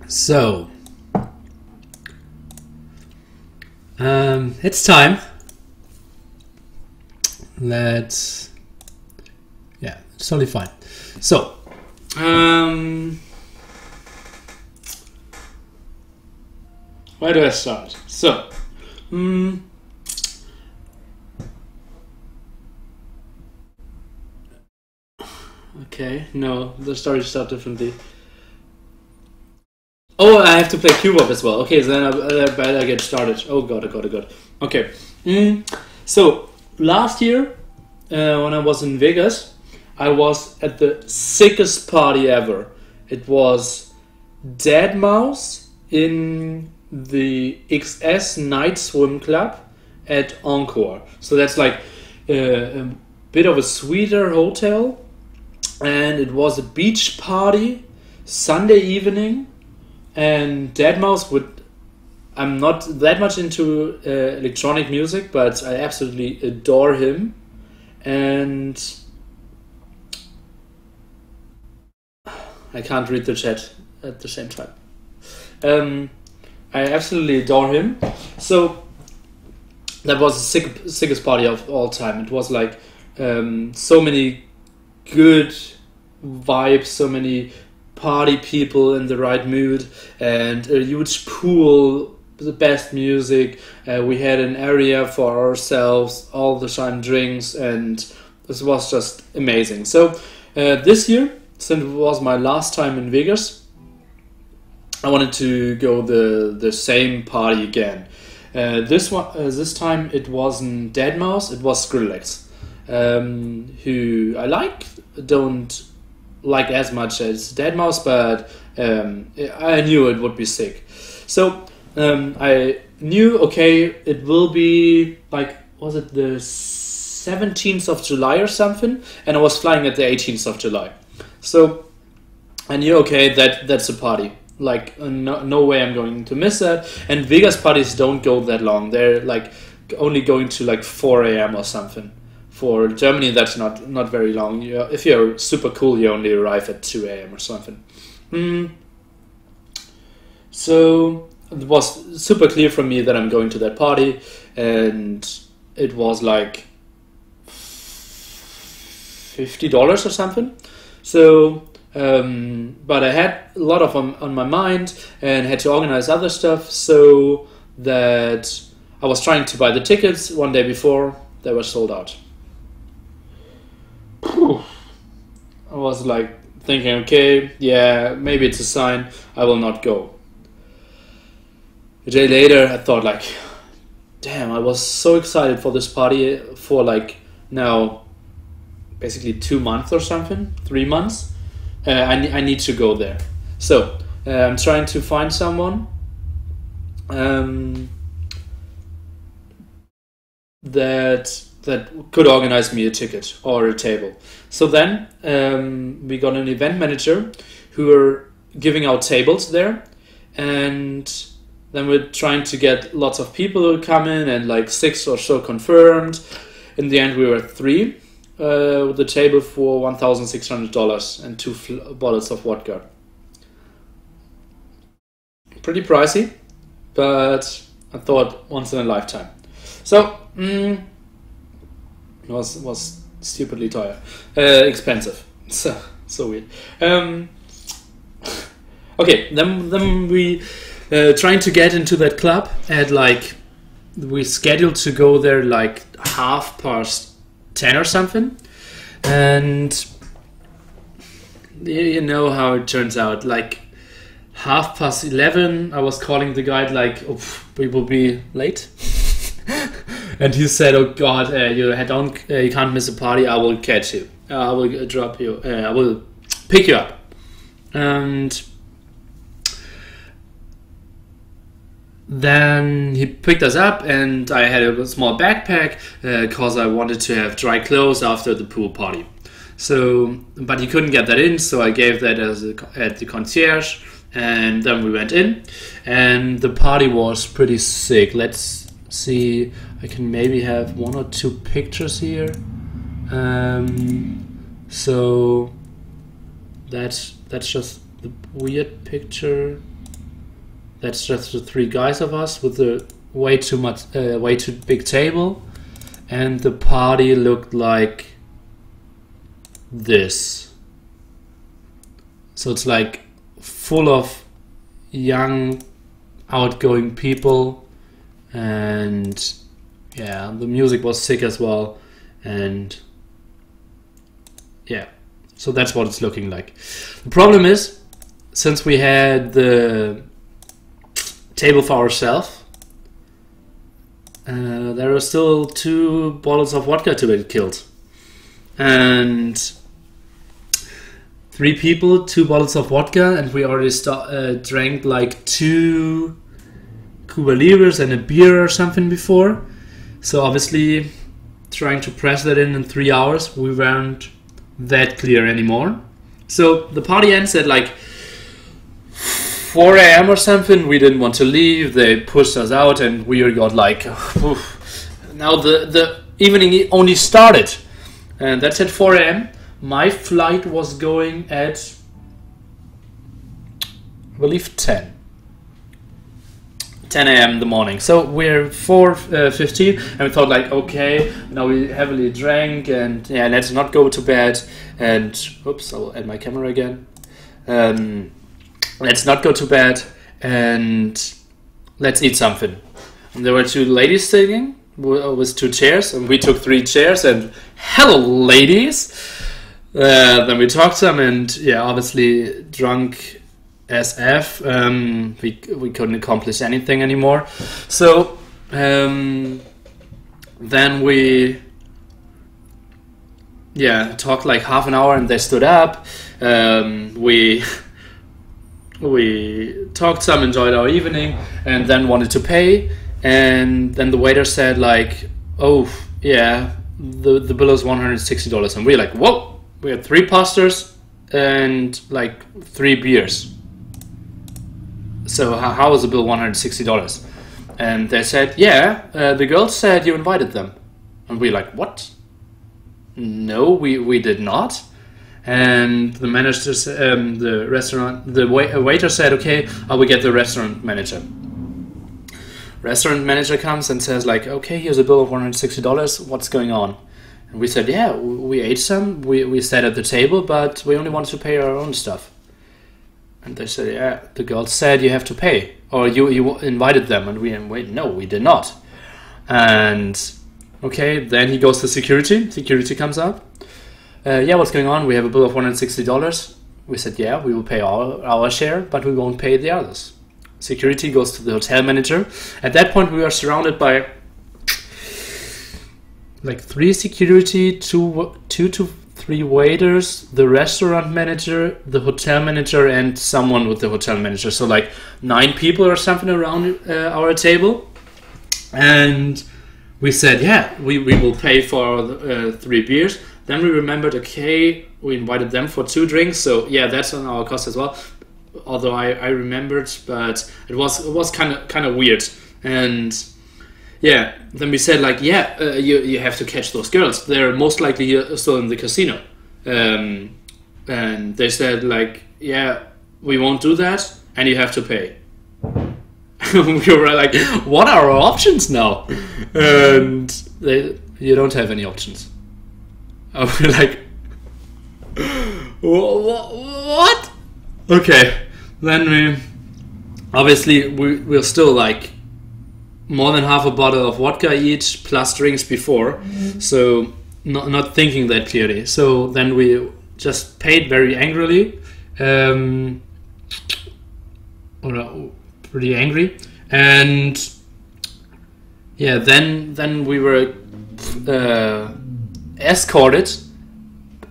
So, it's time. It's totally fine. So, where do I start? So, okay, no, the story starts differently. Oh, I have to play Cubop as well. Okay, so then I better get started. Oh god. Okay. So, last year, when I was in Vegas, I was at the sickest party ever. It was Deadmau5 in the XS Night Swim Club at Encore. So that's like a bit of a sweeter hotel. And it was a beach party, Sunday evening. And Deadmau5 I'm not that much into electronic music, but I absolutely adore him. And I can't read the chat at the same time. I absolutely adore him. So that was the sickest party of all time. It was like so many good vibes, so many party people in the right mood, and a huge pool, the best music. We had an area for ourselves, all the time drinks, and this was just amazing. So this year, since it was my last time in Vegas, I wanted to go the same party again. This time it wasn't Deadmau5, it was Skrillex, who I don't like as much as Deadmau5, but I knew it would be sick. So I knew, okay, it will be like, was it the 17th of July or something? And I was flying at the 18th of July. So I knew, okay, that's a party. Like, no way I'm going to miss that. And Vegas parties don't go that long. They're like only going to like 4 a.m. or something. For Germany, that's not very long. If you're super cool, you only arrive at 2 a.m. or something. So it was super clear for me that I'm going to that party, and it was like $50 or something. So, but I had a lot of on my mind and had to organize other stuff, so that I was trying to buy the tickets one day before. They were sold out. I was like thinking, okay, yeah, maybe it's a sign, I will not go. A day later, I thought like, damn, I was so excited for this party for like now basically 2 months or something, 3 months. I need to go there. So I'm trying to find someone that could organize me a ticket or a table. So then we got an event manager who were giving out tables there, and then we're trying to get lots of people to come in, and like 6 or so confirmed. In the end, we were 3 with a table for $1,600 and 2 bottles of vodka. Pretty pricey, but I thought once in a lifetime. So was stupidly expensive. So weird. Okay, then we trying to get into that club at like, we scheduled to go there like 10:30 or something, and you know how it turns out. Like 11:30, I was calling the guide like, oh, we will be late. And he said, "Oh God, you can't miss a party. I will catch you. I will drop you. I will pick you up." And then he picked us up, and I had a small backpack because I wanted to have dry clothes after the pool party. So, but he couldn't get that in, so I gave that at the concierge, and then we went in, and the party was pretty sick. Let's see, I can maybe have 1 or 2 pictures here. So that's just the weird picture. That's just the 3 guys of us with the way too big table, and the party looked like this. So it's like full of young, outgoing people, and yeah, the music was sick as well, and yeah, so that's what it's looking like. The problem is, since we had the table for ourselves, there are still 2 bottles of vodka to be killed, and 3 people, 2 bottles of vodka, and we already drank like 2 Cuba Libres and a beer or something before. So obviously, trying to press that in 3 hours, we weren't that clear anymore. So the party ends at like 4 a.m. or something. We didn't want to leave. They pushed us out, and we got like, now the evening only started, and that's at 4 a.m. My flight was going at, I believe, 10 a.m. in the morning. So we're 4:15, and we thought like, okay, now we heavily drank, and yeah, let's not go to bed. And oops, I'll add my camera again. Let's not go to bed, and let's eat something. And there were 2 ladies sitting with 2 chairs, and we took 3 chairs. And hello, ladies. Then we talked to them, and yeah, obviously drunk as F. We couldn't accomplish anything anymore. So then we talked like half an hour, and they stood up. We talked some, enjoyed our evening, and then wanted to pay. And then the waiter said like, oh yeah, the bill is $160, and we're like, whoa. We had 3 pastors and like 3 beers. So how was the bill $160? And they said, yeah, the girls said you invited them. And we're like, what? No, we did not. And the manager, the waiter said, okay, I will get the restaurant manager. Restaurant manager comes and says like, okay, here's a bill of $160. What's going on? And we said, yeah, we ate some, we sat at the table, but we only wanted to pay our own stuff. And they said, yeah, the girls said you have to pay, or you invited them. And we wait, no, we did not. And okay, then he goes to security. Security comes up. Yeah, what's going on? We have a bill of $160. We said, yeah, we will pay our share, but we won't pay the others. Security goes to the hotel manager. At that point, we were surrounded by like 3 security, 2 to 3 waiters, the restaurant manager, the hotel manager, and someone with the hotel manager. So like 9 people or something around our table. And we said, yeah, we will pay for 3 beers. Then we remembered, okay, we invited them for 2 drinks. So yeah, that's on our cost as well. Although I remembered, but it was kind of weird. And yeah, then we said like, yeah, you have to catch those girls. They're most likely still in the casino. And they said like, yeah, we won't do that, and you have to pay. We were like, what are our options now? And you don't have any options. And we're like, what? Okay, then we're still like more than half a bottle of vodka each, plus drinks before, so not thinking that clearly. So then we just paid very angrily, pretty angry, and yeah, then we were escorted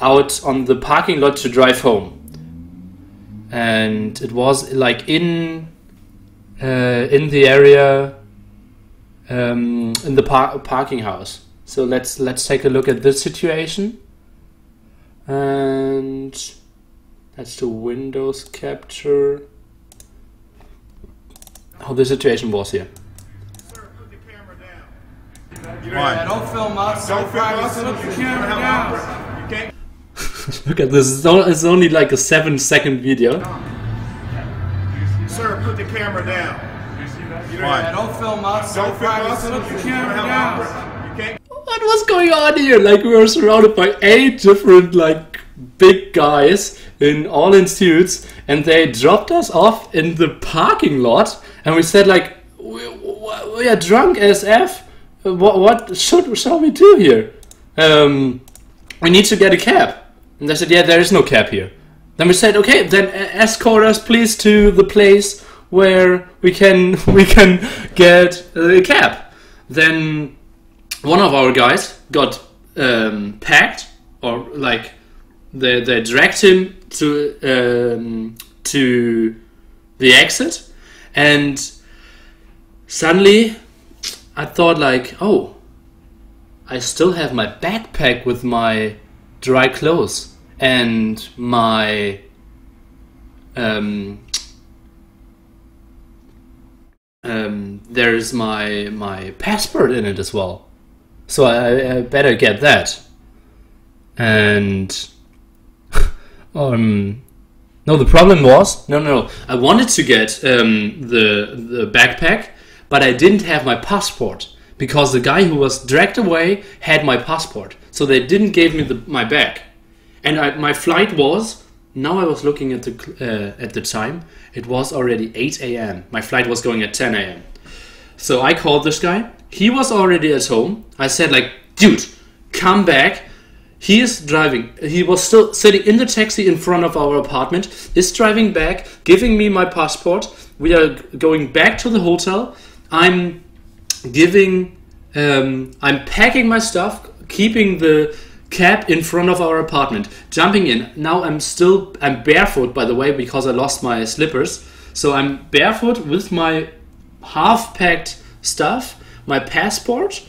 out on the parking lot to drive home, and it was like in the area. In the parking house. So let's take a look at this situation, and that's the Windows capture. How the situation was here. Sir, put the camera down. Why? Don't film us. Don't film us. Put the camera down. You can't. Look at this. It's only like a 7-second video. Sir, put the camera down. Why? Don't film us. Don't film us. Put the camera down. You can't. What was going on here? Like, we were surrounded by 8 different, like, big guys all in suits, and they dropped us off in the parking lot, and we said, like, we are drunk as F. What shall we do here? We need to get a cab. And they said, yeah, there is no cab here. Then we said, okay, then escort us please to the place where we can get a cab. Then one of our guys got packed, or like they dragged him to the exit, and suddenly I thought, like, oh, I still have my backpack with my dry clothes and my there's my passport in it as well, so I better get that. And no, the problem was no, I wanted to get the backpack, but I didn't have my passport, because the guy who was dragged away had my passport, so they didn't give me my bag. And my flight was, now I was looking at the time, it was already 8 a.m. My flight was going at 10 a.m. So I called this guy. He was already at home. I said, like, dude, come back. He is driving. He was still sitting in the taxi in front of our apartment, is driving back, giving me my passport. We are going back to the hotel. I'm packing my stuff, keeping the cab in front of our apartment, jumping in. Now I'm barefoot, by the way, because I lost my slippers. So I'm barefoot with my half-packed stuff, my passport,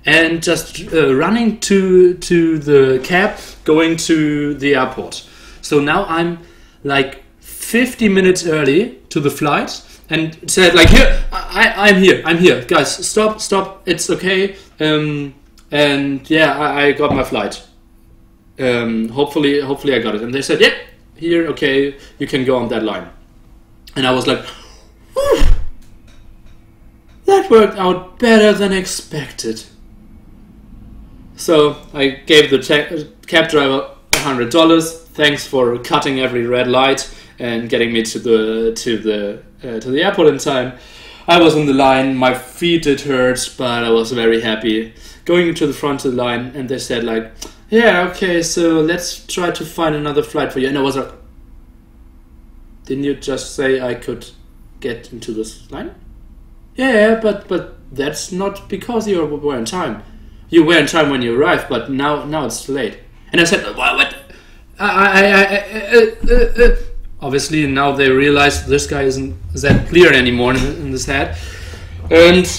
and just running to the cab, going to the airport. So now I'm like 50 minutes early to the flight, and said, like, here, I'm here, guys, stop, it's okay. And yeah, I got my flight. Hopefully I got it. And they said, yeah, here, okay, you can go on that line. And I was like, whew, that worked out better than expected. So I gave the cab driver $100. Thanks for cutting every red light and getting me to the airport in time. I was on the line, my feet did hurt, but I was very happy. Going to the front of the line, and they said, like, yeah, okay, so let's try to find another flight for you. And I was like, didn't you just say I could get into this line? Yeah, but that's not because you were in time. You were in time when you arrived, but now it's too late. And I said, what? Obviously, now they realize this guy isn't that clear anymore in his head. And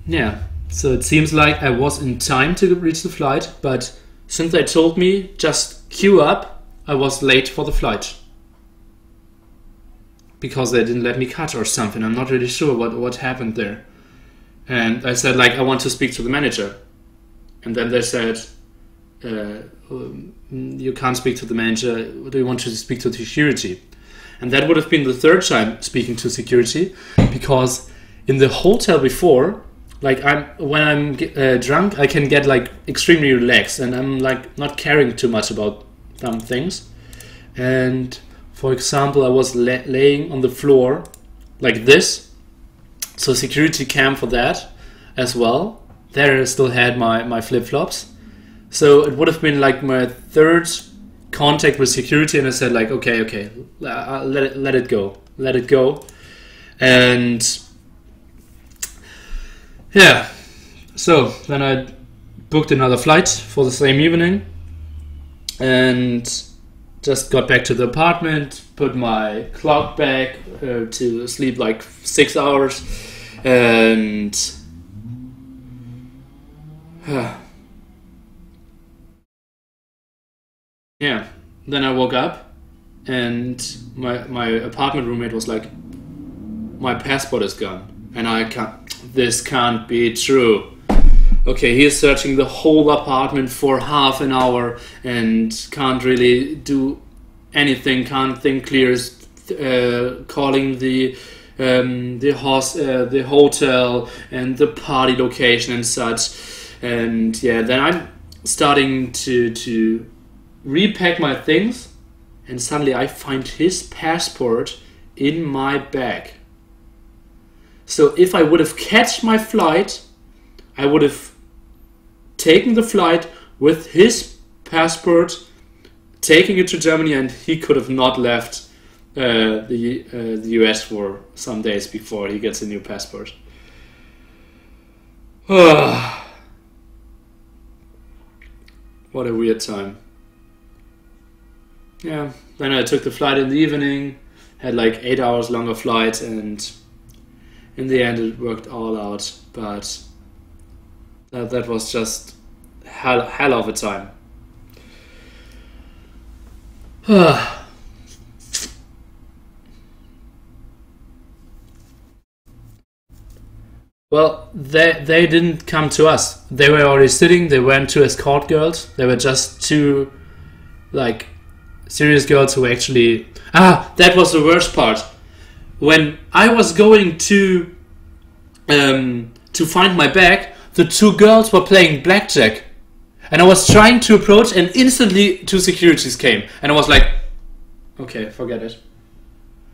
yeah, so it seems like I was in time to reach the flight, but since they told me just queue up, I was late for the flight. Because they didn't let me cut or something. I'm not really sure what happened there. And I said, like, I want to speak to the manager. And then they said, you can't speak to the manager. Do you want to speak to the security? And that would have been the third time speaking to security, because in the hotel before, like, when I'm drunk, I can get like extremely relaxed, and I'm like not caring too much about some things. And for example, I was laying on the floor like this, so security came for that as well. There I still had my flip-flops. So it would have been like my third contact with security, and I said, like, okay, let it go. And yeah, so then I booked another flight for the same evening, and just got back to the apartment, put my clock back to sleep like 6 hours, and yeah, then I woke up, and my apartment roommate was like, my passport is gone, and this can't be true. Okay, he is searching the whole apartment for half an hour and can't really do anything, can't think clear. Calling the hotel and the party location and such. And yeah, then I'm starting to repack my things, and suddenly I find his passport in my bag. So if I would have catch my flight, I would have taken the flight with his passport, taking it to Germany, and he could have not left the US for some days before he gets a new passport. What a weird time. Yeah, then I took the flight in the evening, had like 8 hours longer flight, and in the end it worked all out, but that was just hell of a time. Well, they didn't come to us. They were already sitting. They went to escort girls. They were just two, like, serious girls who actually... that was the worst part. When I was going to find my bag, the two girls were playing blackjack. And I was trying to approach, and instantly two securities came. And I was like, okay, forget it.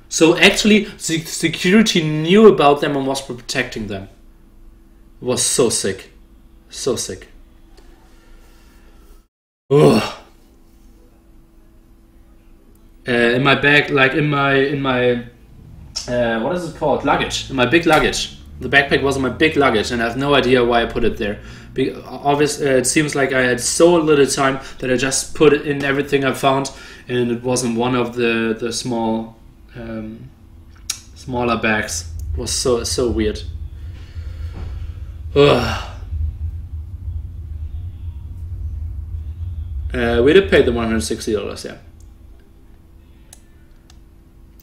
So actually, the security knew about them and was protecting them. It was so sick. So sick. Ugh. In my bag, like in my what is it called? Luggage. In my big luggage. The backpack was in my big luggage, and I have no idea why I put it there. Obviously, it seems like I had so little time that I just put it in everything I found, and it wasn't one of the small smaller bags. It was so weird. Ugh. We did pay the $160, yeah.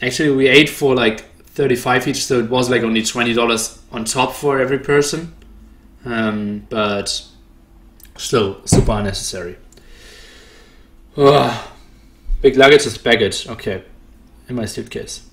Actually, we ate for like 35 each, so it was like only $20 on top for every person. But still super unnecessary. Ugh. Big luggage is baggage. Okay, in my suitcase.